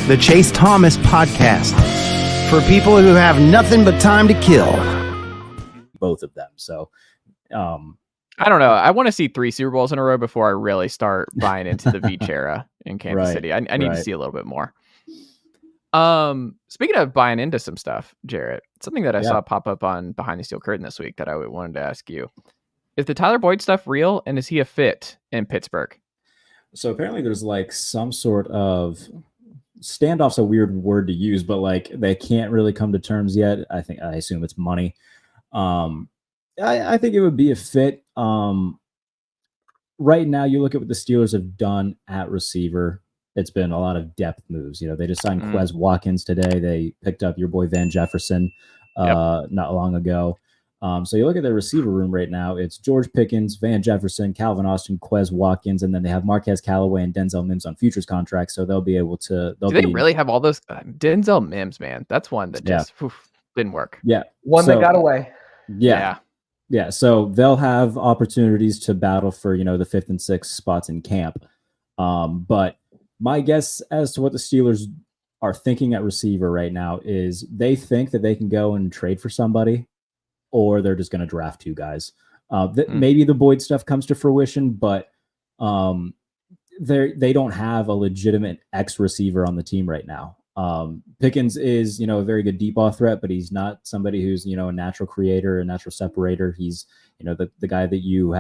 the Chase Thomas Podcast, for people who have nothing but time to kill. Both of them. So, I don't know. I want to see 3 Super Bowls in a row before I really start buying into the Veach era in Kansas City. I need to see a little bit more. Speaking of buying into some stuff, Jarrett, something that I saw pop up on Behind the Steel Curtain this week that I wanted to ask you. Is the Tyler Boyd stuff real, and is he a fit in Pittsburgh? So apparently there's like some sort of standoff's a weird word to use, but like they can't really come to terms yet. I assume it's money. I think it would be a fit. Right now, you look at what the Steelers have done at receiver. It's been a lot of depth moves. You know, they just signed Quez Watkins today. They picked up your boy Van Jefferson not long ago. So you look at their receiver room right now. It's George Pickens, Van Jefferson, Calvin Austin, Quez Watkins, and then they have Marquez Callaway and Denzel Mims on futures contracts. So they'll be able to. Do they really have all those? Denzel Mims, man, that's one that just didn't work. Yeah, one that got away. Yeah. So they'll have opportunities to battle for, the 5th and 6th spots in camp. But my guess as to what the Steelers are thinking at receiver right now is they think that they can go and trade for somebody, or they're just going to draft 2 guys. Maybe the Boyd stuff comes to fruition, but they don't have a legitimate X receiver on the team right now. Pickens is, a very good deep ball threat, but he's not somebody who's, a natural creator, a natural separator. He's, the guy that you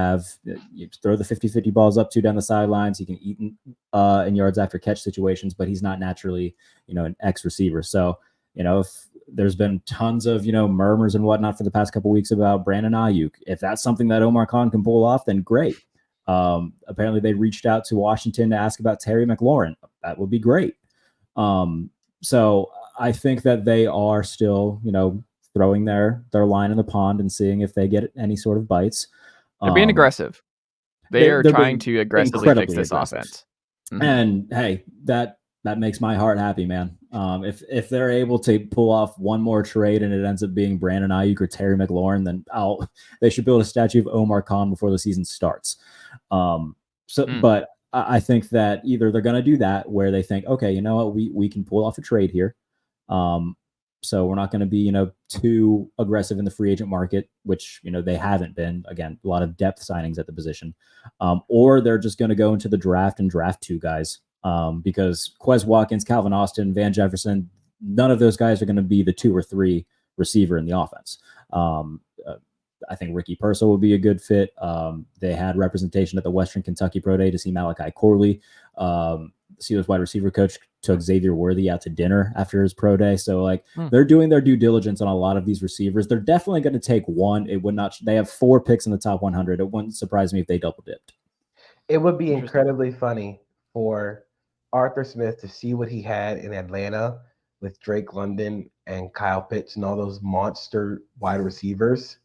throw the 50-50 balls up to down the sidelines. He can eat in yards after catch situations, but he's not naturally, an X receiver. So, if there's been tons of, murmurs and whatnot for the past couple of weeks about Brandon Ayuk, if that's something that Omar Khan can pull off, then great. Apparently they reached out to Washington to ask about Terry McLaurin. That would be great. So I think that they are still, throwing their line in the pond and seeing if they get any sort of bites. They're being aggressive. They're trying to aggressively fix this offense. Mm-hmm. And hey, that makes my heart happy, man. If they're able to pull off one more trade and it ends up being Brandon Ayuk or Terry McLaurin, then they should build a statue of Omar Khan before the season starts. But I think that either they're going to do that where they think, okay, you know what, we can pull off a trade here. So we're not going to be, too aggressive in the free agent market, which, they haven't been. Again, a lot of depth signings at the position. Or they're just going to go into the draft and draft 2 guys. Because Quez Watkins, Calvin Austin, Van Jefferson, none of those guys are going to be the 2 or 3 receiver in the offense. I think Ricky Purcell would be a good fit. They had representation at the Western Kentucky Pro Day to see Malachi Corley. Steelers wide receiver coach took Xavier Worthy out to dinner after his pro day. So they're doing their due diligence on a lot of these receivers. They're definitely going to take one. They have 4 picks in the top 100. It wouldn't surprise me if they double dipped. It would be incredibly funny for Arthur Smith to see what he had in Atlanta with Drake London and Kyle Pitts and all those monster wide receivers,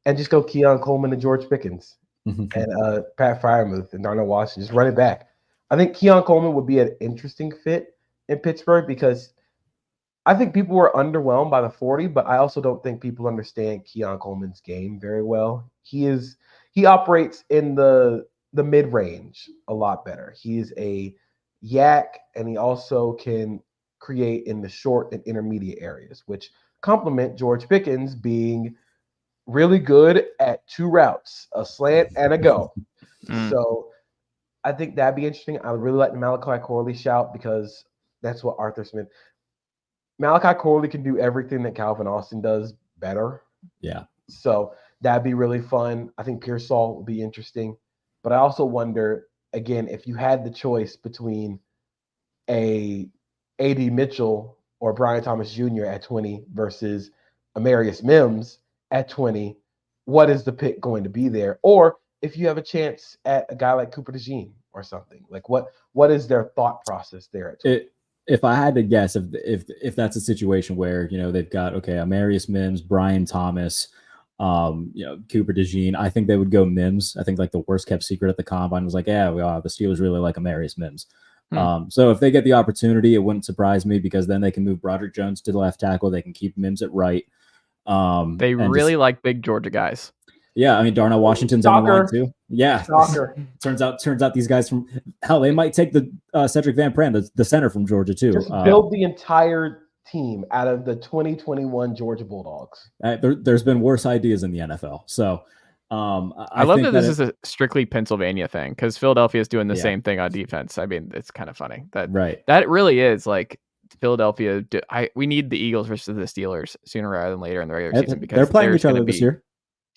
and just go Keon Coleman and George Pickens and Pat Freiermuth and Darnell Washington. Just run it back. I think Keon Coleman would be an interesting fit in Pittsburgh because I think people were underwhelmed by the 40, but I also don't think people understand Keon Coleman's game very well. He operates in the mid-range a lot better. He is a yak, and he also can create in the short and intermediate areas, which complement George Pickens being really good at 2 routes, a slant and a go. So I think that'd be interesting. I would really like the Malachi Corley shout because that's what Arthur Smith. Malachi Corley can do everything that Calvin Austin does better. Yeah. So that'd be really fun. I think Pearsall would be interesting. But I also wonder, again, if you had the choice between a A.D. Mitchell or Brian Thomas Jr. at 20 versus Amarius Mims at 20, what is the pick going to be there? Or if you have a chance at a guy like Cooper DeJean or something, what is their thought process there at 20? If I had to guess, if that's a situation where, they've got, Amarius Mims, Brian Thomas, Cooper DeJean, I think they would go Mims. I think the worst kept secret at the combine was the Steelers really like Amarius Mims. So if they get the opportunity, it wouldn't surprise me because then they can move Broderick Jones to the left tackle. They can keep Mims at right. They really like big Georgia guys. Yeah, I mean Darnell Washington's on the line too. Yeah, Soccer. turns out these guys from hell, they might take the Cedric Van Pran, the center from Georgia too. Just build the entire team out of the 2021 Georgia Bulldogs. There's been worse ideas in the NFL. So I love that this is a strictly Pennsylvania thing because Philadelphia is doing the same thing on defense. I mean, it's kind of funny that really is like Philadelphia. We need the Eagles versus the Steelers sooner rather than later in the regular season because they're playing each other this year.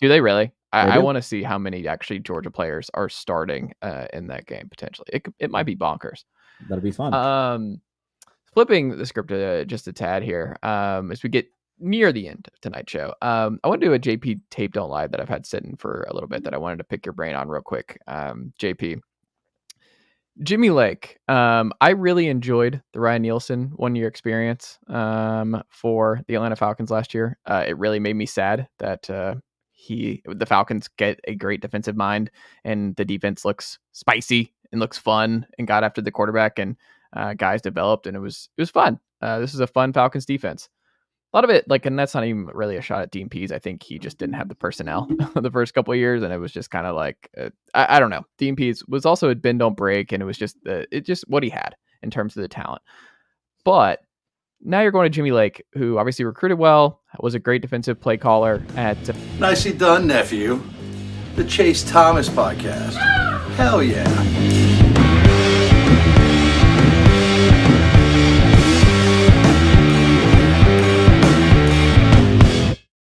Do they really? I want to see how many actually Georgia players are starting in that game potentially. It might be bonkers. That'll be fun. Flipping the script just a tad here as we get near the end of tonight's show. I want to do a JP tape don't lie that I've had sitting for a little bit that I wanted to pick your brain on real quick. JP. Jimmy Lake. I really enjoyed the Ryan Nielsen 1 year experience for the Atlanta Falcons last year. It really made me sad that the Falcons get a great defensive mind and the defense looks spicy and looks fun and got after the quarterback and guys developed and it was fun. This is a fun Falcons defense. A lot of it, and that's not even really a shot at Dean Pease. I think he just didn't have the personnel the first couple of years, and it was just kind of I don't know. Dean Pease was also a bend don't break, and it was just what he had in terms of the talent. But now you're going to Jimmy Lake, who obviously recruited well, was a great defensive play caller at. Nicely done, nephew. The Chase Thomas podcast. Hell yeah.